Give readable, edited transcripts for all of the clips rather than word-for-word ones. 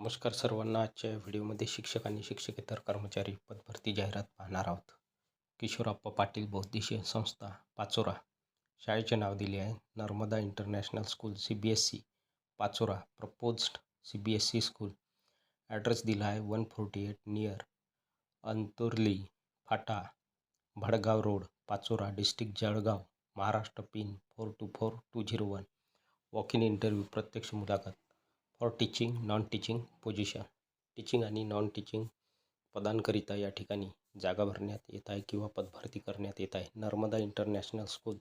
नमस्कार सर्वांना. आजच्या व्हिडिओमध्ये शिक्षक आणि शिक्षकेतर कर्मचारी पदभरती जाहिरात पाहणार आहोत. किशोरप्पा पाटील बौद्धिशील संस्था पाचोरा. शाळेचे नाव दिले आहे Narmada international school CBSE Pachora. Proposed CBSE school. Address दिला आहे 148 नियर अंतुर्ली फाटा, Bhadgaon road, Pachora, district Jalgaon, Maharashtra. Pin 424201. Walk in interview प्रत्यक्ष मुलाखत for teaching non teaching position. Teaching आणि नॉन टीचिंग पदांकरिता या ठिकाणी जागा भरण्यात येत आहे किंवा पदभरती करण्यात येत आहे. Narmada international school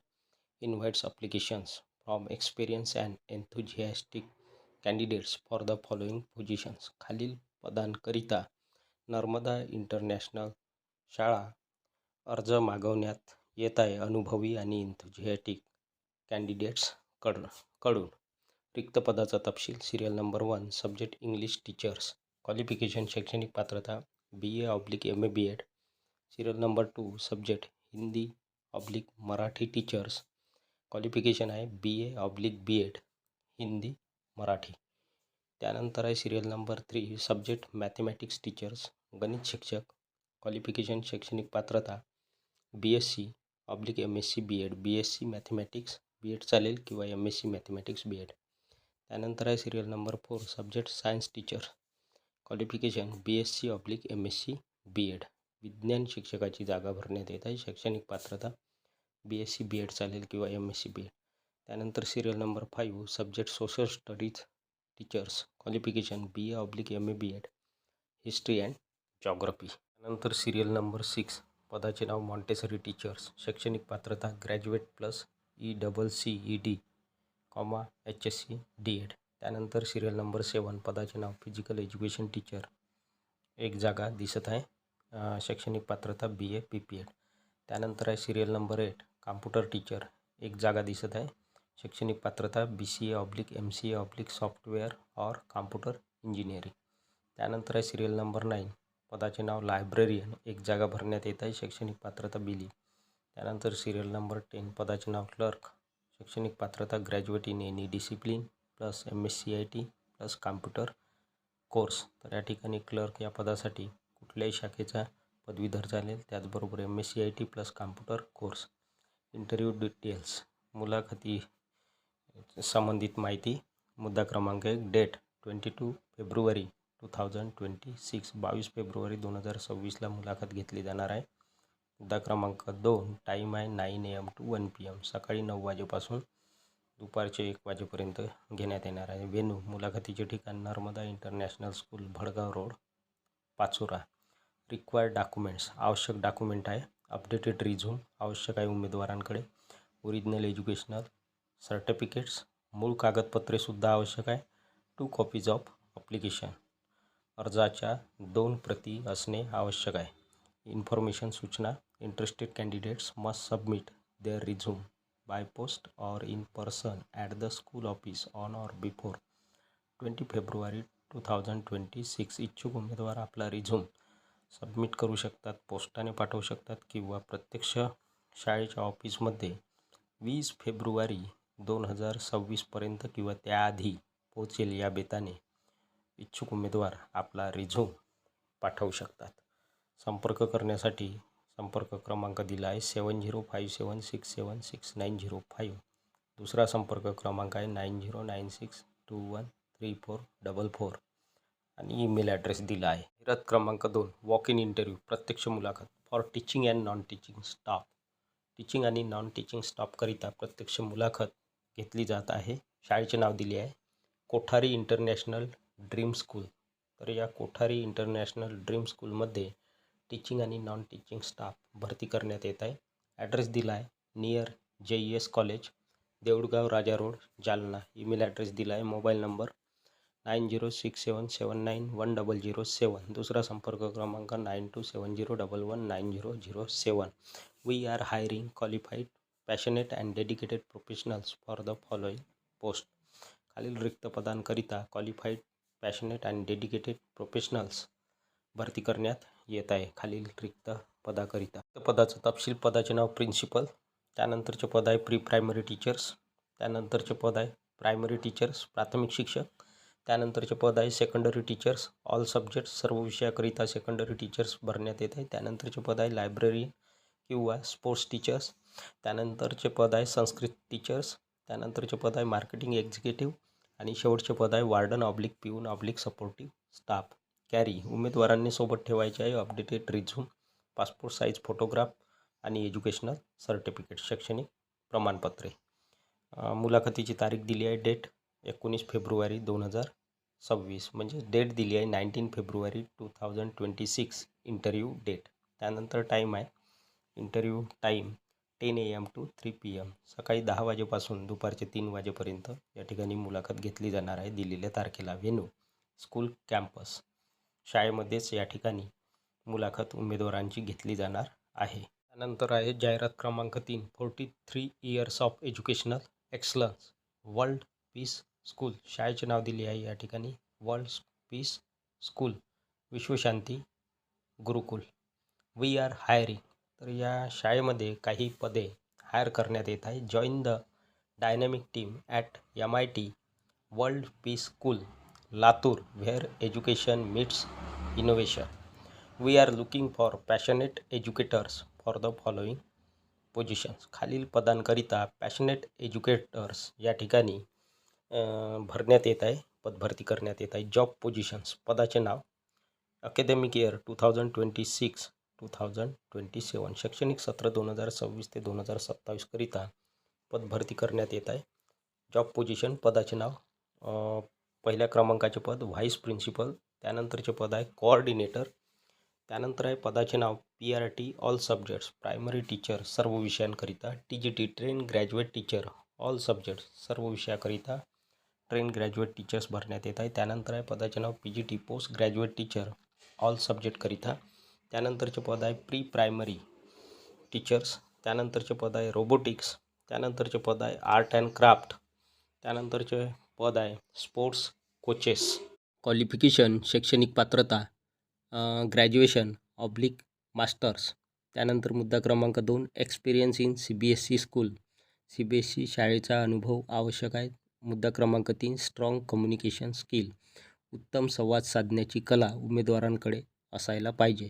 invites applications from experience and enthusiastic candidates for the following positions. खालील पदांकरिता नर्मदा इंटरनॅशनल शाळा अर्ज मागवण्यात येत आहे अनुभवी आणि एन्थुझियास्टिक कॅन्डिडेट्स कडून. रिक्त पदाचा तपशील. Serial number 1 subject English teachers. Qualification शैक्षणिक पात्रता BA/MA B.Ed. Serial number 2 subject हिंदी/मराठी teachers. Qualification आहे BA/B.Ed हिंदी मराठी. त्यानंतर आहे serial number 3 subject mathematics teachers गणित शिक्षक. क्वालिफिकेशन शैक्षणिक पात्रता BSc/MSc B.Ed. BSc mathematics B.Ed चालेल किंवा MSc मॅथमॅटिक्स B.Ed. त्यानंतर आहे serial number 4 subject science teacher. Qualification BSc/MSc B.Ed. विज्ञान शिक्षकाची जागा भरण्यात येत आहे. शैक्षणिक पात्रता BSc B.Ed चालेल किंवा MSc B.Ed. त्यानंतर serial number 5 subject social studies teachers. Qualification BA/MA B.Ed. History and geography. त्यानंतर सिरियल नंबर 6 पदाचे नाव मॉन्टेसरी टीचर्स. शैक्षणिक पात्रता graduate plus ECCED, HSC D.Ed. त्यानंतर सिरियल नंबर 7 पदाचे नाव फिजिकल एज्युकेशन टीचर. एक जागा दिसत आहे. शैक्षणिक पात्रता BA PPEd. त्यानंतर आहे सिरियल नंबर 8 कॉम्प्युटर टीचर. एक जागा दिसत आहे. शैक्षणिक पात्रता BCA/MCA/सॉफ्टवेअर और कॉम्प्युटर इंजिनिअरिंग. त्यानंतर आहे सिरियल नंबर 9 पदाचे नाव लायब्ररियन. एक जागा भरण्यात येत आहे. शैक्षणिक पात्रता BLE. त्यानंतर सिरियल नंबर 10 पदाचे नाव क्लर्क. शैक्षणिक पात्रता graduate in any discipline plus MSc plus computer course. तर या ठिकाणी क्लर्क या पदासाठी कुठल्याही शाखेचा पदवीधर चालेल, त्याचबरोबर MSc plus computer course. Interview details. मुलाखती संबंधित माहिती. मुद्दा क्रमांक 1 डेट 22 फेब्रुवारी 2026 22 फेब्रुवारी 2026ला मुलाखत घेतली जाणार आहे. मुद्दा क्रमांक 2 टाईम आहे 9 AM to 1 PM. सकाळी 9 वाजेपासून दुपारचे 1 वाजेपर्यंत घेण्यात येणार आहे. वेन्यू मुलाखतीचे ठिकाण Narmada international school Bhadgaon road Pachora. Required documents. आवश्यक डॉक्युमेंट आहे अपडेटेड रिझ्यूम आवश्यक आहे उमेदवारांकडे. Original educational certificates. मूळ कागदपत्रेसुद्धा आवश्यक आहे. 2 कॉपीज ऑफ ॲप्लिकेशन. अर्जाच्या 2 प्रती असणे आवश्यक आहे. इन्फॉर्मेशन सूचना. Interested candidates must submit their resume by post or in person at the school office on or before 20 February 2026. इच्छुक उमेदवार आपला रिझ्यूम सबमिट करू शकतात, पोस्टाने पाठवू शकतात किंवा प्रत्यक्ष शाळेच्या ऑफिसमध्ये 20 फेब्रुवारी 2026पर्यंत किंवा त्याआधी पोहोचेल या बेताने इच्छुक उमेदवार आपला रिझ्यूम पाठवू शकतात. संपर्क करण्यासाठी संपर्क क्रमांक दिला आहे 7057676905. दुसरा संपर्क क्रमांक आहे 9096213444 आणि ईमेल ॲड्रेस दिला आहे. जाहिरात क्रमांक 2 वॉक इन इंटरव्ह्यू प्रत्यक्ष मुलाखत for teaching and non teaching staff. Teaching आणि नॉन टीचिंग स्टाफकरिता प्रत्यक्ष मुलाखत घेतली जात आहे. शाळेचे नाव दिले आहे कोठारी इंटरनॅशनल ड्रीम स्कूल. तर या कोठारी इंटरनॅशनल ड्रीम स्कूलमध्ये टीचिंग आणि नॉन टीचिंग स्टाफ भरती करण्यात येत आहे. ॲड्रेस दिला आहे near JES college Deulgaon Raja road Jalna. Email address दिला आहे. Mobile number 9067791007. दुसरा संपर्क क्रमांक 9270119007. We are hiring qualified passionate and dedicated professionals for the following post. खालील रिक्त पदांकरिता qualified passionate and dedicated professionals भरती करण्यात येत आहे. खालील रिक्त पदाकरिता पदाचा तपशील. पदाचे नाव प्रिन्सिपल. त्यानंतरचे पद आहे प्री प्रायमरी टीचर्स. त्यानंतरचे पद आहे प्रायमरी टीचर्स प्राथमिक शिक्षक. त्यानंतरचे पद आहे सेकंडरी टीचर्स ऑल सब्जेक्ट्स, सर्व विषयाकरिता सेकंडरी टीचर्स भरण्यात येत आहे. त्यानंतरचे पद आहे लायब्ररी किंवा स्पोर्ट्स टीचर्स. त्यानंतरचे पद आहे संस्कृत टीचर्स. त्यानंतरचे पद आहे मार्केटिंग एक्झिक्युटिव्ह. आणि शेवटचे पद आहे वार्डन ऑब्लिक पिऊन ऑब्लिक सपोर्टिव्ह स्टाफ. कॅरी उमेदवारांनी सोबत ठेवायचे आहे updated resume, passport size photograph आणि एज्युकेशनल सर्टिफिकेट, शैक्षणिक प्रमाणपत्रे. मुलाखतीची तारीख दिली आहे डेट 19 फेब्रुवारी 2026, म्हणजे डेट दिली आहे 19 फेब्रुवारी 2026 इंटरव्ह्यू डेट. त्यानंतर टाईम आहे interview time 10 AM to 3 PM, सकाळी 10 वाजेपासून दुपारचे 3 वाजेपर्यंत या ठिकाणी मुलाखत घेतली जाणार आहे. दिलेल्या तारखेला व्हेन्यू स्कूल कॅम्पस, शाळेमध्येच या ठिकाणी मुलाखत उमेदवारांची घेतली जाणार आहे. त्यानंतर आहे जाहिरात क्रमांक 3, 43 years of educational excellence world peace school. शाळेचे नाव दिले आहे या ठिकाणी वर्ल्ड पीस स्कूल, विश्वशांती गुरुकुल. वी आर हायरिंग, तर या शाळेमध्ये काही पदे हायर करण्यात येत आहे. Join the dynamic team at MIT world peace school Latur where education meets innovation. We are looking for passionate educators for the following positions. खालील पदांकरिता पॅशनेट एज्युकेटर्स या ठिकाणी भरण्यात येत आहे, पदभरती करण्यात येत आहे. जॉब पोझिशन्स, पदाचे नाव अकॅडमिक इयर 2026-2027, शैक्षणिक सत्र 2026 ते 2027 करिता पदभरती करण्यात येत आहे. जॉब पोझिशन, पदाचे नाव पहिल्या क्रमांकाचे पद व्हाईस प्रिन्सिपल. त्यानंतरचे पद आहे कोऑर्डिनेटर. त्यानंतर आहे पदाचे नाव PRT all subjects primary teacher, सर्व विषयांकरिता. TGT train graduate teacher all subjects, सर्व विषयाकरिता ट्रेन ग्रॅज्युएट टीचर्स भरण्यात येत आहे. त्यानंतर आहे पदाचे नाव PGT post graduate teacher all सब्जेक्टकरिता. त्यानंतरचे पद आहे प्री प्रायमरी टीचर्स. त्यानंतरचे पद आहे रोबोटिक्स. त्यानंतरचे पद आहे आर्ट अँड क्राफ्ट. त्यानंतरचे पद आहे स्पोर्ट्स कोचेस. क्वालिफिकेशन, शैक्षणिक पात्रता ग्रॅज्युएशन ऑब्लिक मास्टर्स. त्यानंतर मुद्दा क्रमांक 2, experience in CBSE school, CBSE शाळेचा अनुभव आवश्यक आहे. मुद्दा क्रमांक 3, स्ट्रॉंग कम्युनिकेशन स्किल, उत्तम संवाद साधण्याची कला उमेदवारांकडे असायला पाहिजे.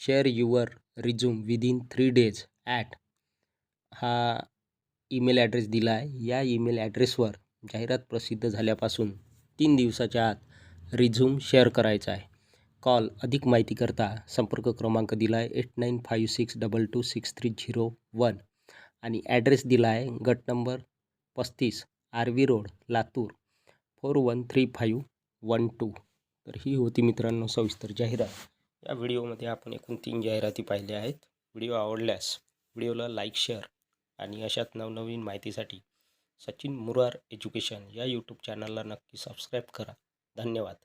Share your resume within 3 days at, हा ईमेल ॲड्रेस दिला आहे. या ईमेल ॲड्रेसवर जाहिरात प्रसिद्ध झाल्यापासून 3 दिवसाच्या आत रिझ्यूम शेअर करायचा आहे. कॉल, अधिक माहितीकरता संपर्क क्रमांक दिला आहे 8956226301 आणि ॲड्रेस दिला आहे गट नंबर 35 RV रोड लातूर 413512. तर ही होती मित्रांनो सविस्तर जाहिरात. या व्हिडिओमध्ये आपण एकूण 3 जाहिराती पाहिल्या आहेत. व्हिडिओ आवडल्यास व्हिडिओला लाईक, शेअर आणि अशाच नवनवीन माहितीसाठी सचिन मुरार एज्युकेशन या यूट्यूब चॅनलला नक्की सबस्क्राईब करा. धन्यवाद.